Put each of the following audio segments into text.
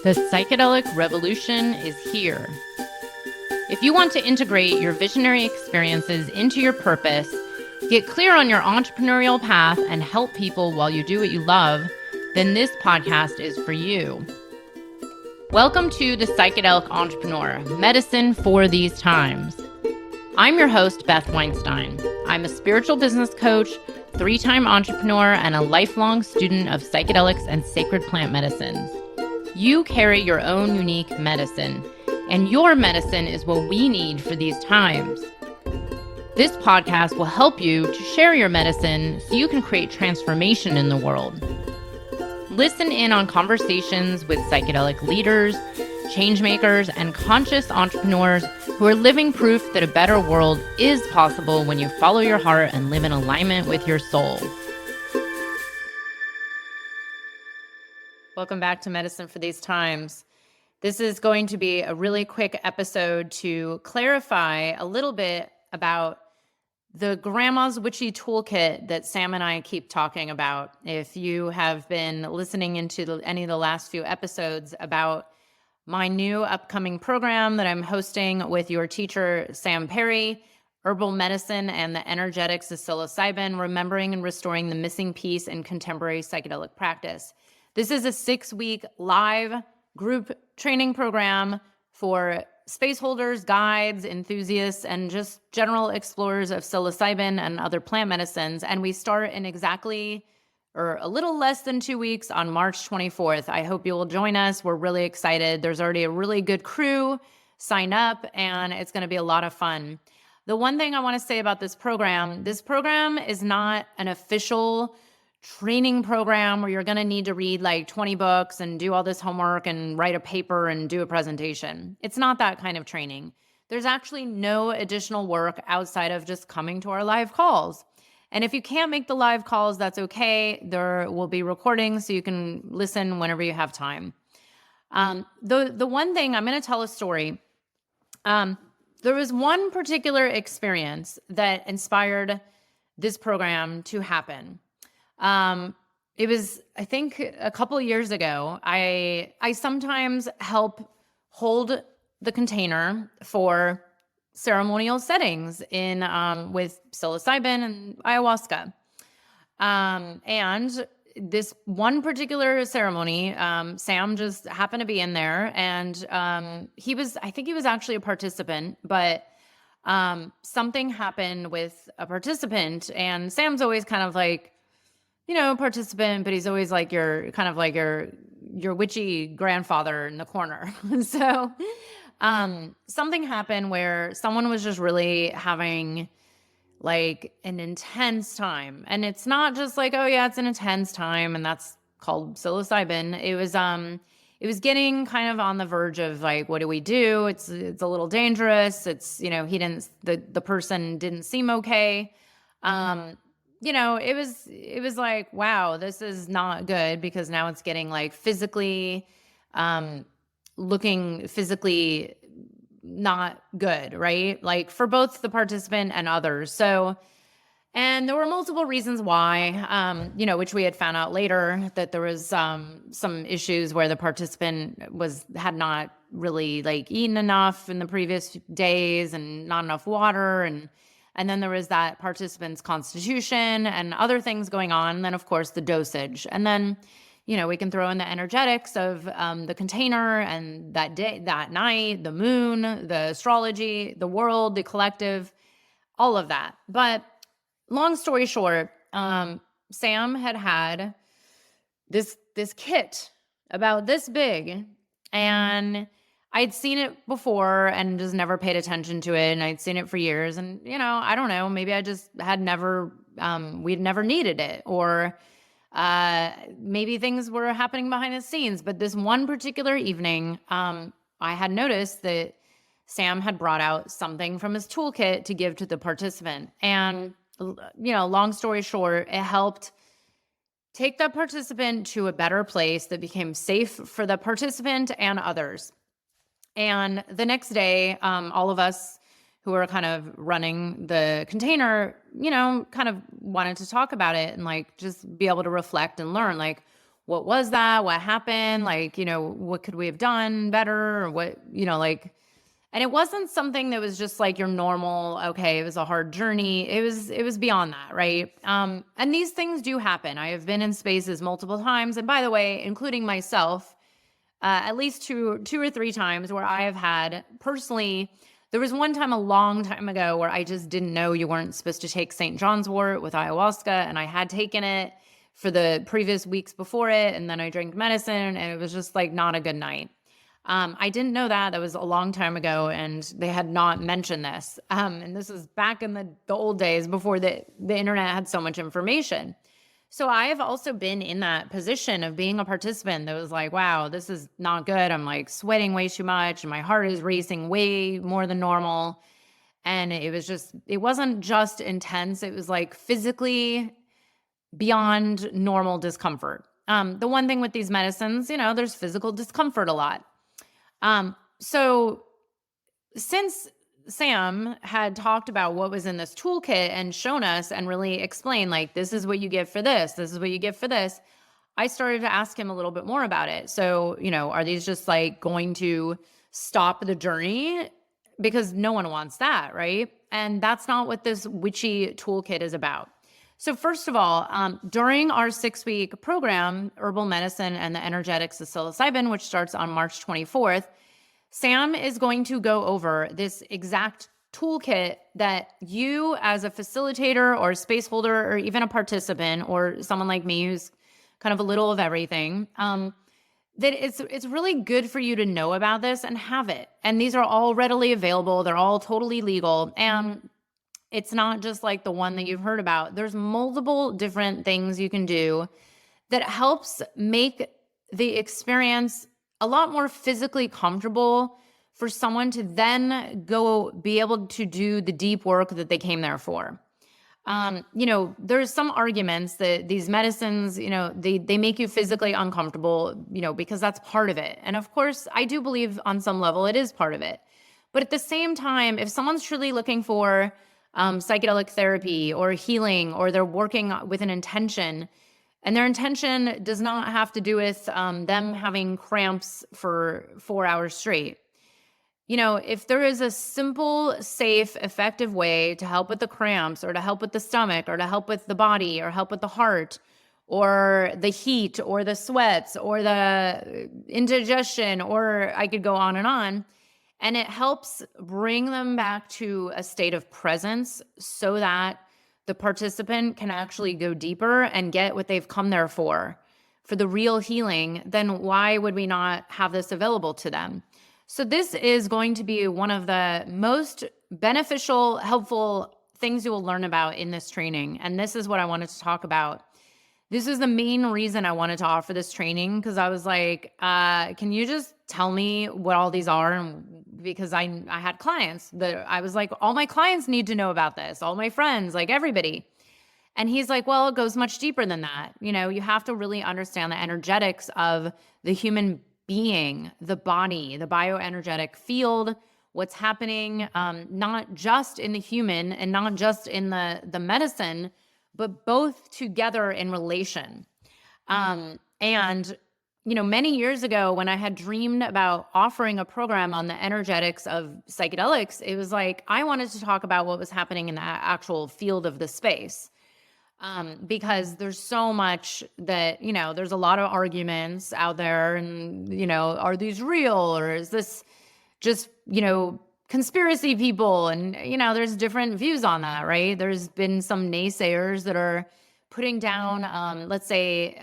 The psychedelic revolution is here. If you want to integrate your visionary experiences into your purpose, get clear on your entrepreneurial path, and help people while you do what you love, then this podcast is for you. Welcome to The Psychedelic Entrepreneur, Medicine for These Times. I'm your host, Beth Weinstein. I'm a spiritual business coach, 3-time entrepreneur, and a lifelong student of psychedelics and sacred plant medicines. You carry your own unique medicine, and your medicine is what we need for these times. This podcast will help you to share your medicine so you can create transformation in the world. Listen in on conversations with psychedelic leaders, changemakers, and conscious entrepreneurs who are living proof that a better world is possible when you follow your heart and live in alignment with your soul. Welcome back to Medicine for These Times. This is going to be a really quick episode to clarify a little bit about the Grandma's Witchy Toolkit that Sam and I keep talking about. If you have been listening into any of the last few episodes about my new upcoming program that I'm hosting with your teacher, Sam Perry, Herbal Medicine and the Energetics of Psilocybin, Remembering and Restoring the Missing Piece in Contemporary Psychedelic Practice. This is a 6-week live group training program for spaceholders, guides, enthusiasts, and just general explorers of psilocybin and other plant medicines. And we start in exactly or a little less than 2 weeks on March 24th. I hope you will join us. We're really excited. There's already a really good crew. Sign up, and it's going to be a lot of fun. The one thing I want to say about this program is not an official training program where you're going to need to read like 20 books and do all this homework and write a paper and do a presentation. It's not that kind of training. There's actually no additional work outside of just coming to our live calls. And if you can't make the live calls, that's okay. There will be recordings so you can listen whenever you have time. The one thing, I'm going to tell a story. There was one particular experience that inspired this program to happen. It was, I think, a couple of years ago. I sometimes help hold the container for ceremonial settings in with psilocybin and ayahuasca. And this one particular ceremony, Sam just happened to be in there, and I think he was actually a participant, but something happened with a participant, and Sam's always kind of like, participant, but he's always like your witchy grandfather in the corner. So something happened where someone was just really having like an intense time. And it's not just like, oh yeah, it's an intense time and that's called psilocybin. It was getting kind of on the verge of like, what do we do? It's a little dangerous. It's, the person didn't seem okay. It was like, wow, this is not good, because now it's getting like physically, looking physically not good, right? Like for both the participant and others. So, and there were multiple reasons why, which we had found out later, that there was some issues where the participant had not really like eaten enough in the previous days and not enough water, and then there was that participant's constitution and other things going on. And then, of course, the dosage. And then, we can throw in the energetics of the container and that day, that night, the moon, the astrology, the world, the collective, all of that. But long story short, Sam had this kit about this big, and I'd seen it before and just never paid attention to it. And I'd seen it for years. And, I don't know, maybe I just had we'd never needed it, or maybe things were happening behind the scenes. But this one particular evening, I had noticed that Sam had brought out something from his toolkit to give to the participant. And, long story short, it helped take the participant to a better place that became safe for the participant and others. And the next day, all of us who were kind of running the container, kind of wanted to talk about it and like just be able to reflect and learn, like, what was that? What happened? Like, what could we have done better? Or what, and it wasn't something that was just like your normal, okay, it was a hard journey. It was beyond that, right? And these things do happen. I have been in spaces multiple times. And by the way, including myself, at least two or three times where I have had personally, there was one time a long time ago where I just didn't know you weren't supposed to take St. John's wort with ayahuasca, and I had taken it for the previous weeks before it, and then I drank medicine, and it was just like not a good night. I didn't know that. That was a long time ago, and they had not mentioned this. And this was back in the old days before the internet had so much information. So I have also been in that position of being a participant that was like, wow, this is not good. I'm like sweating way too much, and my heart is racing way more than normal. And it wasn't just intense. It was like physically beyond normal discomfort. The one thing with these medicines, there's physical discomfort a lot. So since Sam had talked about what was in this toolkit and shown us and really explained, like, this is what you get for this, this is what you get for this, I started to ask him a little bit more about it. So, are these just like going to stop the journey? Because no one wants that, right? And that's not what this witchy toolkit is about. So first of all, during our 6-week program, Herbal Medicine and the Energetics of Psilocybin, which starts on March 24th, Sam is going to go over this exact toolkit that you as a facilitator or a space holder or even a participant or someone like me who's kind of a little of everything, that it's really good for you to know about this and have it. And these are all readily available. They're all totally legal. And it's not just like the one that you've heard about. There's multiple different things you can do that helps make the experience a lot more physically comfortable for someone to then go be able to do the deep work that they came there for. There's some arguments that these medicines, they make you physically uncomfortable, because that's part of it. And of course, I do believe on some level it is part of it. But at the same time, if someone's truly looking for psychedelic therapy or healing, or they're working with an intention, and their intention does not have to do with them having cramps for 4 hours straight. If there is a simple, safe, effective way to help with the cramps or to help with the stomach or to help with the body or help with the heart or the heat or the sweats or the indigestion, or I could go on, and it helps bring them back to a state of presence so that the participant can actually go deeper and get what they've come there for the real healing, then why would we not have this available to them? So this is going to be one of the most beneficial, helpful things you will learn about in this training. And this is what I wanted to talk about. This is the main reason I wanted to offer this training, because I was like, can you just tell me what all these are? And because I had clients that I was like, all my clients need to know about this, all my friends, like everybody. And he's like, well, it goes much deeper than that. You have to really understand the energetics of the human being, the body, the bioenergetic field, what's happening, not just in the human and not just in the medicine, but both together in relation. And many years ago when I had dreamed about offering a program on the energetics of psychedelics, it was like I wanted to talk about what was happening in the actual field of the space. Because there's so much that, there's a lot of arguments out there and, are these real, or is this just, conspiracy people? And, there's different views on that, right? There's been some naysayers that are putting down, let's say,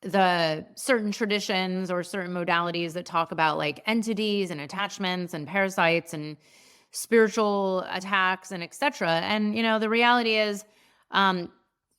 the certain traditions or certain modalities that talk about like entities and attachments and parasites and spiritual attacks and etc. And, the reality is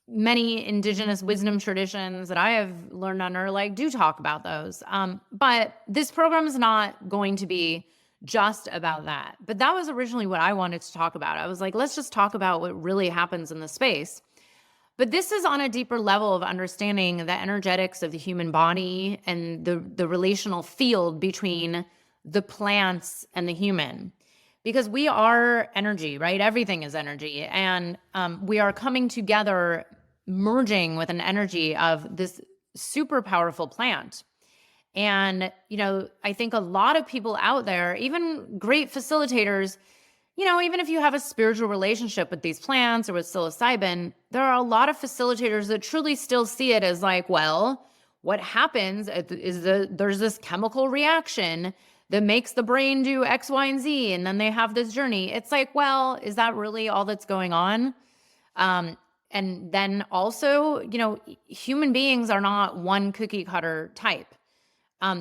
many indigenous wisdom traditions that I have learned under do talk about those. But this program is not going to be just about that. But that was originally what I wanted to talk about. I was like, let's just talk about what really happens in the space. But this is on a deeper level of understanding the energetics of the human body and the relational field between the plants and the human. Because we are energy, right? Everything is energy. And we are coming together merging with an energy of this super powerful plant. And, I think a lot of people out there, even great facilitators, even if you have a spiritual relationship with these plants or with psilocybin, there are a lot of facilitators that truly still see it as like, well, what happens is there's this chemical reaction that makes the brain do X, Y, and Z, and then they have this journey. It's like, well, is that really all that's going on? And then also, human beings are not one cookie cutter type.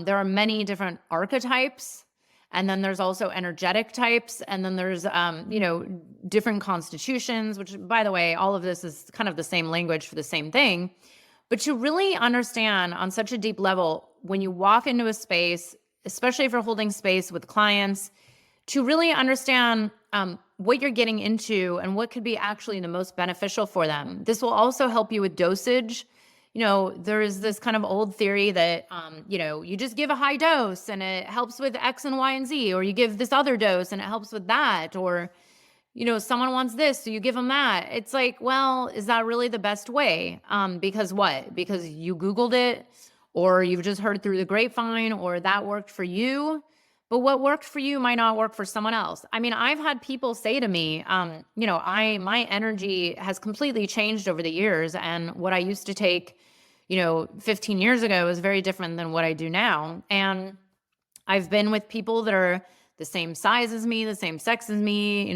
There are many different archetypes, and then there's also energetic types, and then there's, different constitutions, which, by the way, all of this is kind of the same language for the same thing. But to really understand on such a deep level, when you walk into a space, especially if you're holding space with clients, to really understand what you're getting into and what could be actually the most beneficial for them. This will also help you with dosage. There is this kind of old theory that, you just give a high dose and it helps with X and Y and Z, or you give this other dose and it helps with that, or, someone wants this, so you give them that. It's like, well, is that really the best way? Because what? Because you Googled it, or you've just heard through the grapevine, or that worked for you. But what worked for you might not work for someone else. I mean, I've had people say to me, my energy has completely changed over the years. And what I used to take, 15 years ago is very different than what I do now. And I've been with people that are the same size as me, the same sex as me,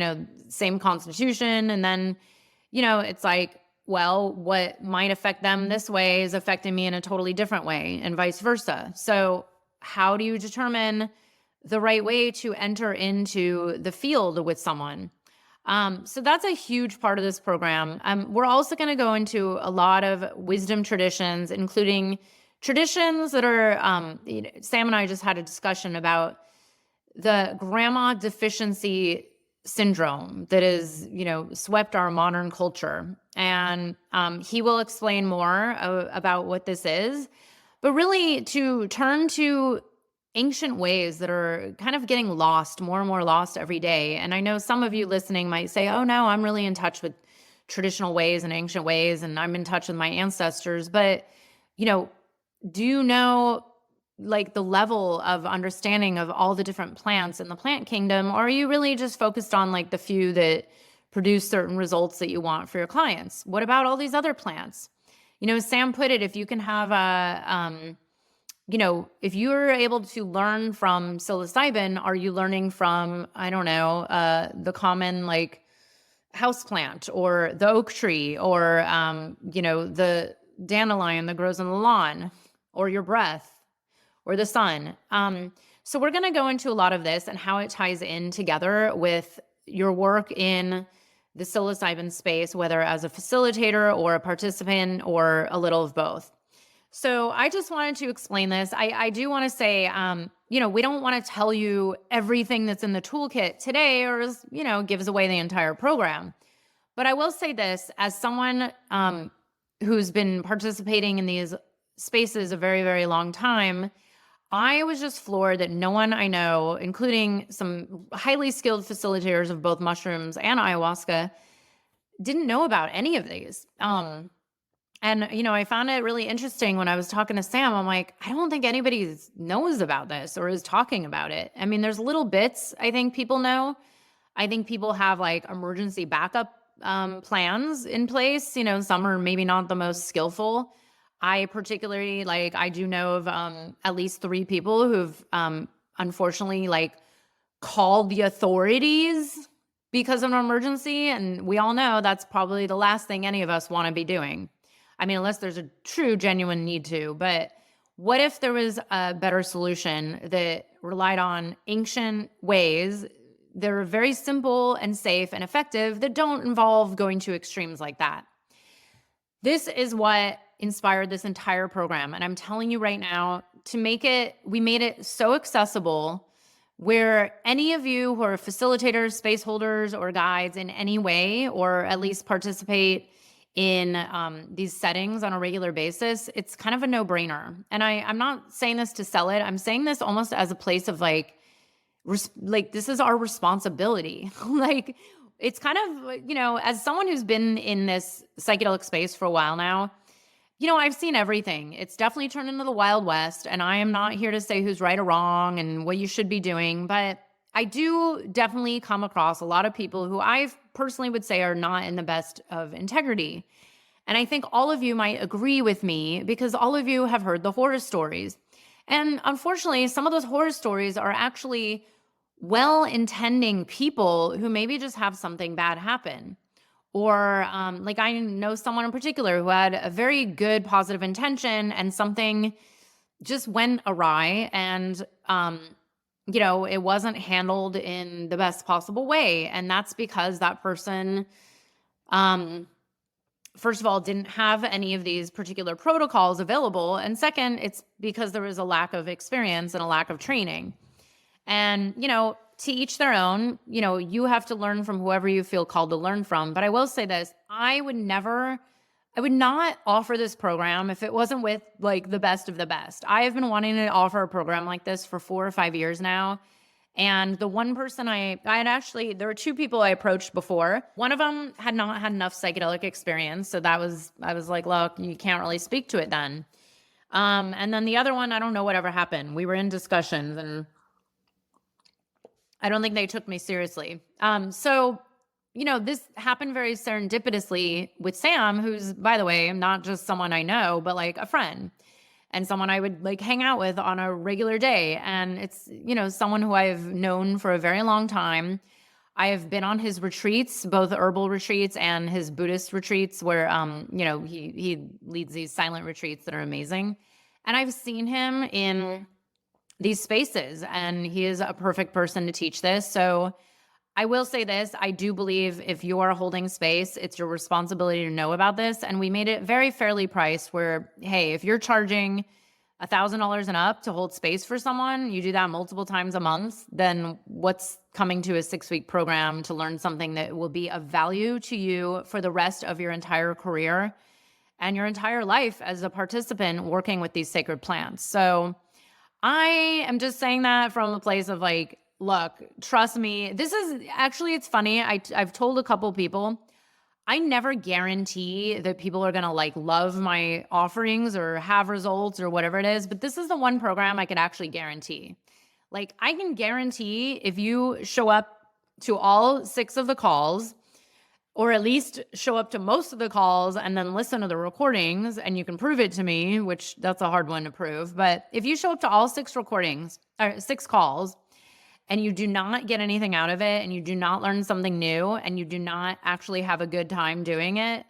same constitution. And then, it's like, well, what might affect them this way is affecting me in a totally different way, and vice versa. So how do you determine the right way to enter into the field with someone? So that's a huge part of this program. We're also going to go into a lot of wisdom traditions, including traditions that are, Sam and I just had a discussion about the grandma deficiency syndrome that is, swept our modern culture. And he will explain more about what this is, but really to turn to ancient ways that are kind of getting lost, more and more lost every day. And I know some of you listening might say, oh no, I'm really in touch with traditional ways and ancient ways, and I'm in touch with my ancestors. But, do you know like the level of understanding of all the different plants in the plant kingdom? Or are you really just focused on like the few that produce certain results that you want for your clients? What about all these other plants? Sam put it, if you can have if you're able to learn from psilocybin, are you learning from, I don't know, the common like house plant or the oak tree or, the dandelion that grows on the lawn, or your breath or the sun? So we're going to go into a lot of this and how it ties in together with your work in the psilocybin space, whether as a facilitator or a participant or a little of both. So I just wanted to explain this. I do want to say, we don't want to tell you everything that's in the toolkit today, or, gives away the entire program. But I will say this, as someone who's been participating in these spaces a very, very long time, I was just floored that no one I know, including some highly skilled facilitators of both mushrooms and ayahuasca, didn't know about any of these. And, I found it really interesting when I was talking to Sam. I'm like, I don't think anybody knows about this or is talking about it. I mean, there's little bits I think people know. I think people have like emergency backup plans in place. Some are maybe not the most skillful. I particularly, I do know of at least 3 people who've unfortunately called the authorities because of an emergency. And we all know that's probably the last thing any of us want to be doing. I mean, unless there's a true, genuine need to. But what if there was a better solution that relied on ancient ways that are very simple and safe and effective that don't involve going to extremes like that? This is what inspired this entire program. And I'm telling you right now, we made it so accessible where any of you who are facilitators, space holders, or guides in any way, or at least participate in these settings on a regular basis, it's kind of a no-brainer. And I'm not saying this to sell it. I'm saying this almost as a place of this is our responsibility. it's kind of, as someone who's been in this psychedelic space for a while now, I've seen everything. It's definitely turned into the Wild West, and I am not here to say who's right or wrong and what you should be doing, but I do definitely come across a lot of people who I personally would say are not in the best of integrity. And I think all of you might agree with me because all of you have heard the horror stories. And unfortunately, some of those horror stories are actually well-intending people who maybe just have something bad happen. Or I know someone in particular who had a very good positive intention and something just went awry and, it wasn't handled in the best possible way. And that's because that person, first of all, didn't have any of these particular protocols available. And second, it's because there was a lack of experience and a lack of training. And, to each their own, you have to learn from whoever you feel called to learn from. But I will say this, I would not offer this program if it wasn't with the best of the best. I have been wanting to offer a program like this for 4 or 5 years now. And the one person there were 2 people I approached before. One of them had not had enough psychedelic experience. So I was like, look, you can't really speak to it then. And then the other one, I don't know whatever happened. We were in discussions and I don't think they took me seriously. So this happened very serendipitously with Sam, who's, by the way, not just someone I know, but a friend and someone I would hang out with on a regular day. And it's, someone who I've known for a very long time. I have been on his retreats, both herbal retreats and his Buddhist retreats where, he leads these silent retreats that are amazing. And I've seen him in these spaces, and he is a perfect person to teach this. So I will say this, I do believe if you are holding space, it's your responsibility to know about this. And we made it very fairly priced where, hey, if you're charging $1,000 and up to hold space for someone, you do that multiple times a month, then what's coming to a 6-week program to learn something that will be of value to you for the rest of your entire career and your entire life as a participant working with these sacred plants. So I am just saying that from a place of look, trust me. This is actually, it's funny. I've told a couple people, I never guarantee that people are going to love my offerings or have results or whatever it is. But this is the one program I could actually guarantee. I can guarantee if you show up to all 6 of the calls, or at least show up to most of the calls and then listen to the recordings, and you can prove it to me, which that's a hard one to prove. But if you show up to all 6 recordings or 6 calls and you do not get anything out of it and you do not learn something new and you do not actually have a good time doing it,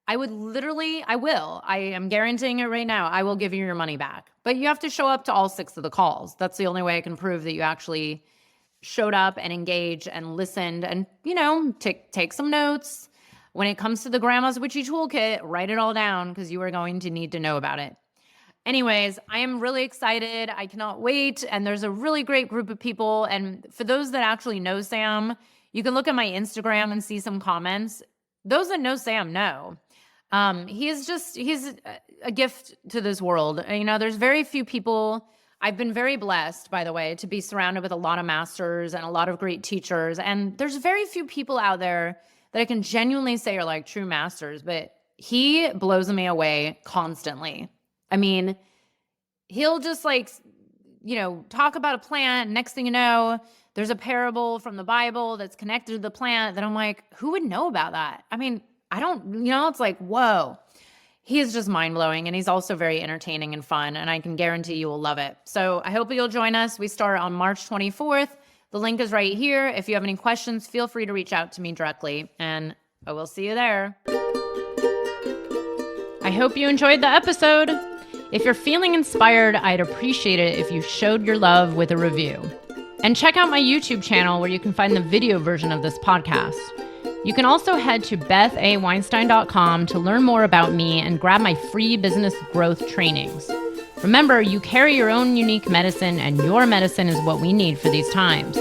I am guaranteeing it right now. I will give you your money back. But you have to show up to all 6 of the calls. That's the only way I can prove that you actually showed up and engaged and listened and, take some notes. When it comes to the Grandma's Witchy Toolkit, write it all down because you are going to need to know about it. Anyways, I am really excited. I cannot wait. And there's a really great group of people. And for those that actually know Sam, you can look at my Instagram and see some comments. Those that know Sam know. He's a gift to this world. There's very few people. I've been very blessed, by the way, to be surrounded with a lot of masters and a lot of great teachers. And there's very few people out there that I can genuinely say are true masters, but he blows me away constantly. I mean, he'll just talk about a plant. Next thing you know, there's a parable from the Bible that's connected to the plant that I'm like, who would know about that? I mean, I don't, it's whoa. He is just mind-blowing, and he's also very entertaining and fun, and I can guarantee you will love it. So I hope you'll join us. We start on March 24th. The link is right here. If you have any questions, feel free to reach out to me directly, and I will see you there. I hope you enjoyed the episode. If you're feeling inspired, I'd appreciate it if you showed your love with a review. And check out my YouTube channel where you can find the video version of this podcast. You can also head to bethaweinstein.com to learn more about me and grab my free business growth trainings. Remember, you carry your own unique medicine, and your medicine is what we need for these times.